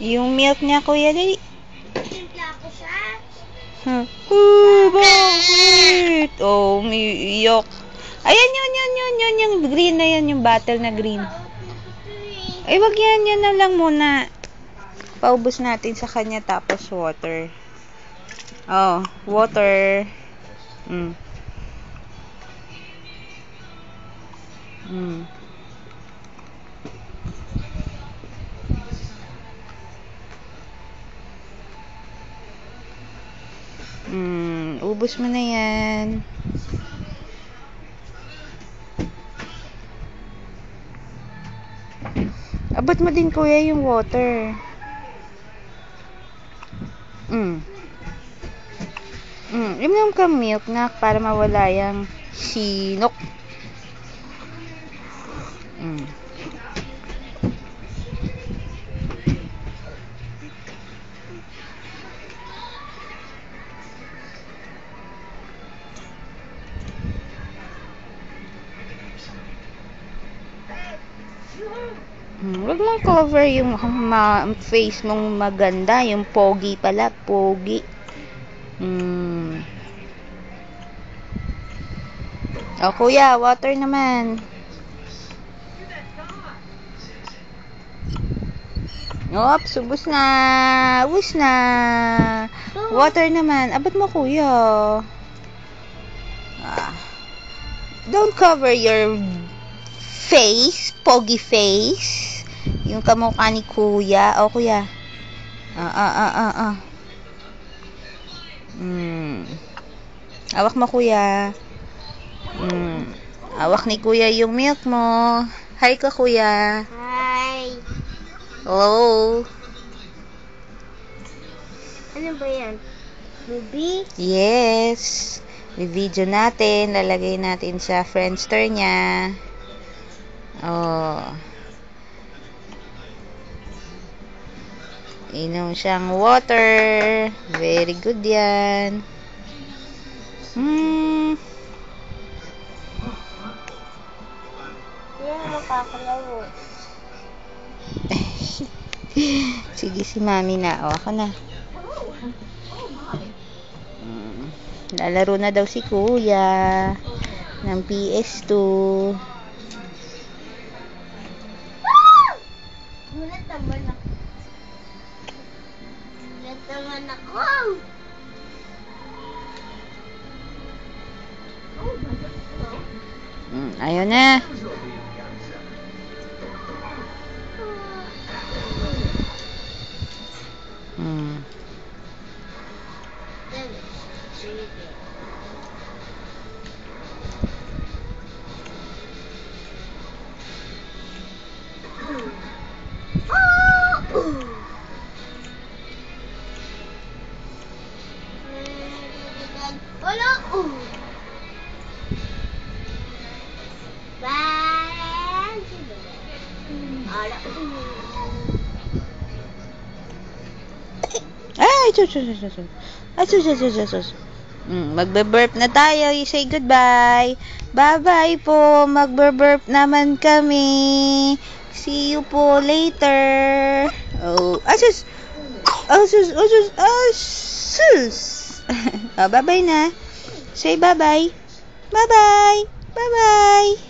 Yung milk niya, kuya, dali. Timpla ko siya. Huh. Bakit? Oh, umiiyak. Ayan, yun. Yung green na yan, yung bottle na green. Ay, wag yan. Yan na lang muna. Paubos natin sa kanya, tapos water. Oh, water. Mm. Mm. Ubos mo na yan. Abot mo din, kuya, yung water. Inom ka milk na para mawala yung sinok. Huwag mong cover yung face mong maganda. Yung pogi pala. Pogi. O, kuya, water naman. Oops, ubos na. Ubos na. Water naman. Abot mo, kuya. Don't cover your face. Pogi face. Yung kamukha ni kuya. O, kuya. Awak mo, kuya. Awak ni kuya yung milk mo. Hi ka, kuya. Hi. Hello. Ano ba yan? Movie? Yes. Video natin. Lalagay natin sa Friendster niya. Oh. Inom siyang water. Very good yan. Yan, makakalaro. Sige, si mami na. O, ako na. Lalaro na daw si kuya ng PS2. Gulat naman ako. Gulat naman ako. Ayaw na. Wala. Bye. Ala. Ay, magbe-burp na tayo. You say goodbye. Bye-bye po. Magbe-burp naman kami. See you po later. Oh, asus. Oh, bye-bye na. Say bye-bye. Bye-bye. Bye-bye.